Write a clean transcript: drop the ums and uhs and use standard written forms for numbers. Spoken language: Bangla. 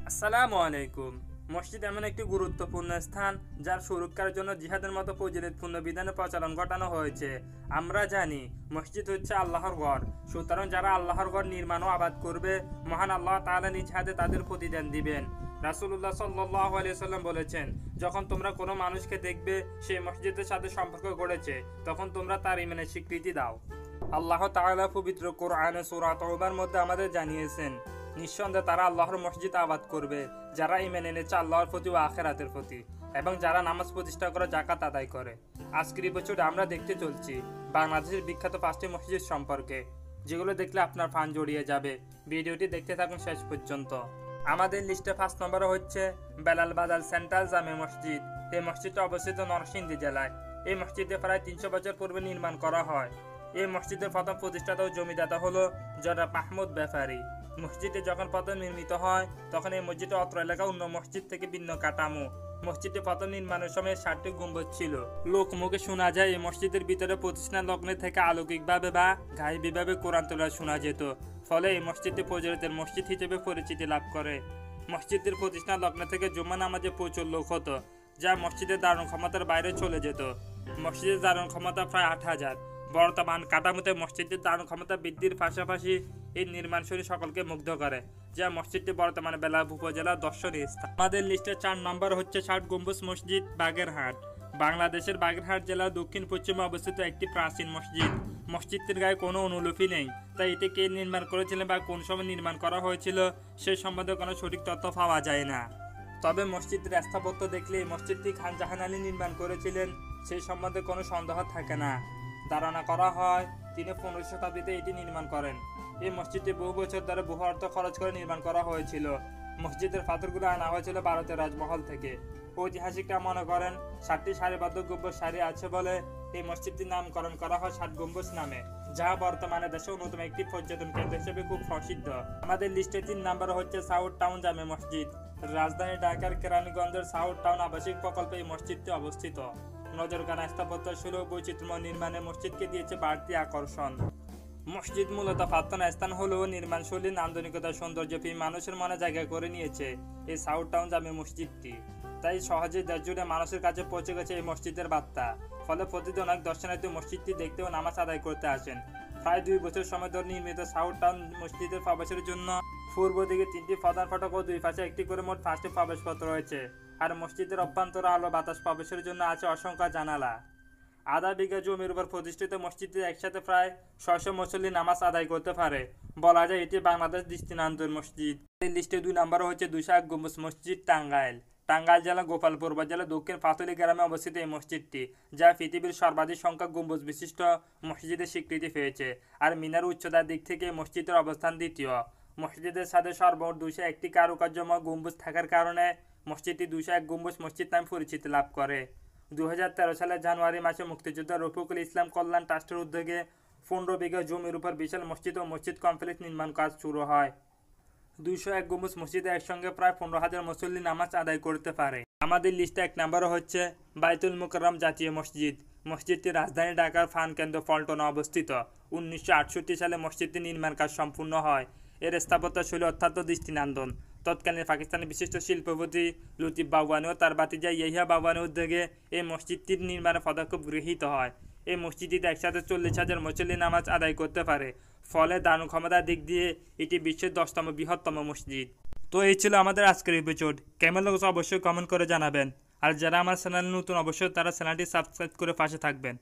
আসসালামু আলাইকুম। মসজিদ এমন একটি গুরুত্বপূর্ণ স্থান যার সুরক্ষার জন্য জিহাদের মতো ফজিলতপূর্ণ বিধানের প্রচলন ঘটানো হয়েছে। আমরা জানি মসজিদ হচ্ছে আল্লাহর ঘর, সুতরাং যারা আল্লাহর ঘর নির্মাণ ও আবাদ করবে, মহান আল্লাহ তাআলা নিজ হাতে তাদের প্রতিদান দিবেন। রাসূলুল্লাহ সাল্লাল্লাহু আলাইহি ওয়াসাল্লাম বলেছেন, যখন তোমরা কোনো মানুষকে দেখবে সে মসজিদের সাথে সম্পর্ক গড়েছে, তখন তোমরা তার ঈমানের স্বীকৃতি দাও। আল্লাহ তাআলা পবিত্র কোরআনে সূরা তাওবার মধ্যে আমাদের জানিয়েছেন, নিঃসন্দেহে তারা আল্লাহর মসজিদ আবাদ করবে যারা ঈমান এনেছে আল্লাহর প্রতি ও আখিরাতের প্রতি, এবং যারা নামাজ প্রতিষ্ঠা করে যাকাত আদায় করে। আজকের এপিসোডে আমরা দেখতে চলছি বাংলাদেশের বিখ্যাত 5টি মসজিদ সম্পর্কে, যেগুলো দেখলে আপনার প্রাণ জড়িয়ে যাবে। ভিডিওটি দেখতে থাকুন শেষ পর্যন্ত। আমাদের লিস্টে 5 নম্বরে হচ্ছে বেলাল বাজার সেন্ট্রাল জামে মসজিদ। এই মসজিদটি অবস্থিত নরসিংদী জেলায়। এই মসজিদে প্রায় 300 বছর পূর্বে নির্মাণ করা হয়। এই মসজিদের প্রথম প্রতিষ্ঠাতা ও জমিদাতা হলো জনাব মাহমুদ ব্যাপারী। মসজিদটি যখন প্রথম নির্মিত হয়, তখন এই মসজিদটি অত্র এলাকা অন্য মসজিদ থেকে ভিন্ন কাঠামো। মসজিদটি প্রথম নির্মাণের সময় 7টি গম্বুজ ছিল। লোকমুখে শোনা যায় এই মসজিদের ভিতরে প্রতিষ্ঠান লগ্নে থেকে অলৌকিকভাবে বা গায়েবীভাবে কোরআন তেলাওয়াত শোনা যেত, ফলে এই মসজিদটি ফজিলতের মসজিদ হিসেবে পরিচিতি লাভ করে। মসজিদের প্রতিষ্ঠান লগ্ন থেকে জুম্মা নামাজে প্রচুর লোক হতো, যা মসজিদের ধারণ ক্ষমতার বাইরে চলে যেত। মসজিদের ধারণ ক্ষমতা প্রায় 8000। বর্তমান কাঠামোতে মসজিদের ধারণ ক্ষমতা বৃদ্ধির পাশাপাশি এই নির্মাণশৈলী সকলকে মুগ্ধ করে, যা মসজিদটি বর্তমানে বেলাব উপজেলার দর্শনীয় স্থান। আমাদের লিস্টে 4 নম্বর হচ্ছে 60 গম্বুজ মসজিদ বাগেরহাট। বাংলাদেশের বাগেরহাট জেলার দক্ষিণ পশ্চিমে অবস্থিত একটি প্রাচীন মসজিদ। মসজিদটির গায়ে কোনো অনুলিপি নেই, তাই এটি কে নির্মাণ করেছিলেন বা কোন সময় নির্মাণ করা হয়েছিল সে সম্বন্ধে কোনো সঠিক তথ্য পাওয়া যায় না। তবে মসজিদের স্থাপত্য দেখলে এই মসজিদটি খান জাহান আলী নির্মাণ করেছিলেন সেই সম্বন্ধে কোনো সন্দেহ থাকে না। ধারণা করা হয় তিনি 15 শতাব্দীতে এটি নির্মাণ করেন। এই মসজিদটি বহু বছর ধরে বহু অর্থ খরচ করে নির্মাণ করা হয়েছিল। মসজিদের পাথরগুলো আনা হয়েছিল ভারতের রাজমহল থেকে। ঐতিহাসিকরা মনে করেন 7টি সারিবদ্ধ গম্বুজ সারি আছে বলে এই মসজিদটির নামকরণ করা হয় 60 গম্বুজ নামে, যা বর্তমানে দেশে অন্যতম একটি পর্যটন কেন্দ্র হিসেবে খুব প্রসিদ্ধ। আমাদের লিস্টে 3 নম্বর হচ্ছে সাউথ টাউন জামে মসজিদ। রাজধানী ঢাকার কেরানীগঞ্জের সাউথ টাউন আবাসিক প্রকল্পে এই মসজিদটি অবস্থিত। নজরকাড়া স্থাপত্য শৈলী ও বৈচিত্র্যময় নির্মাণে মসজিদকে দিয়েছে বাড়তি আকর্ষণ। মসজিদ মূলত প্রার্থনা স্থান হলেও নির্মাণশৈলী নান্দনিকতার সৌন্দর্য পেয়ে মানুষের মনে জায়গা করে নিয়েছে এই সাউথ টাউন জামে মসজিদটি। তাই সহজে দেশ জুড়ে মানুষের কাছে পৌঁছে গেছে এই মসজিদের বার্তা। ফলে প্রতিদিন অনেক দর্শনার্থী মসজিদটি দেখতে ও নামাজ আদায় করতে আসেন। প্রায় 2 বছর সময় ধরে নির্মিত সাউথ টাউন মসজিদের প্রবেশের জন্য পূর্ব দিকে 3টি প্রধান ফটক ও 2 পাশে একটি করে মোট 5টি প্রবেশপথ রয়েছে। আর মসজিদের অভ্যন্তরে আলো বাতাস প্রবেশের জন্য আছে অসংখ্য জানালা। আধা বিঘা জমির উপর প্রতিষ্ঠিত মসজিদটি একসাথে প্রায় 600 মুসল্লি নামাজ আদায় করতে পারে। বলা যায় এটি বাংলাদেশ দৃষ্টিনন্দন মসজিদ। এই লিস্টে 2 নম্বর হচ্ছে 201 গম্বুজ মসজিদ টাঙ্গাইল। টাঙ্গাইল জেলা গোপালপুর উপজেলা দক্ষিণ পাতুলি গ্রামে অবস্থিত এই মসজিদটি, যা পৃথিবীর সর্বাধিক সংখ্যক গম্বুজ বিশিষ্ট মসজিদের স্বীকৃতি পেয়েছে। আর মিনার উচ্চতার দিক থেকে মসজিদের অবস্থান দ্বিতীয়। মসজিদের সাথে সর্বমোট 201টি কারুকার্যময় গম্বুজ থাকার কারণে মসজিদটি 201 গম্বুজ মসজিদ নামে পরিচিতি লাভ করে। 2013 সালের জানুয়ারি মাসে মুক্তিযোদ্ধা রফিকুল ইসলাম কল্যাণ ট্রাস্টের উদ্যোগে 15 বিঘা জমির উপর বিশাল মসজিদ ও মসজিদ কমপ্লেক্স নির্মাণ কাজ শুরু হয়। 201 গম্বুজ মসজিদে একসঙ্গে প্রায় 15,000 মুসল্লি নামাজ আদায় করতে পারে। আমাদের লিস্টে 1 নম্বরে হচ্ছে বাইতুল মুকাররম জাতীয় মসজিদ। মসজিদটি রাজধানী ঢাকার প্রাণকেন্দ্র পল্টনে অবস্থিত। 1968 সালে মসজিদটি নির্মাণ কাজ সম্পূর্ণ হয়। এর স্থাপত্য শৈলী অত্যন্ত দৃষ্টিনন্দন। তৎকালীন পাকিস্তানের বিশিষ্ট শিল্পপতি লতিফ বাওয়ানি ও তার ভাতিজা ইয়াহিয়া বাওয়ানির উদ্যোগে এই মসজিদটির নির্মাণে পদক্ষেপ গৃহীত হয়। এই মসজিদটিতে একসাথে 40,000 মুসল্লি নামাজ আদায় করতে পারে। ফলে ধারণ ক্ষমতার দিক দিয়ে এটি বিশ্বের 10তম বৃহত্তম মসজিদ। তো এই ছিল আমাদের আজকের এপিসোড। কেমন লাগছে অবশ্যই কমেন্ট করে জানাবেন। আর যারা আমার চ্যানেল নতুন অবশ্যই তারা চ্যানেলটি সাবস্ক্রাইব করে পাশে থাকবেন।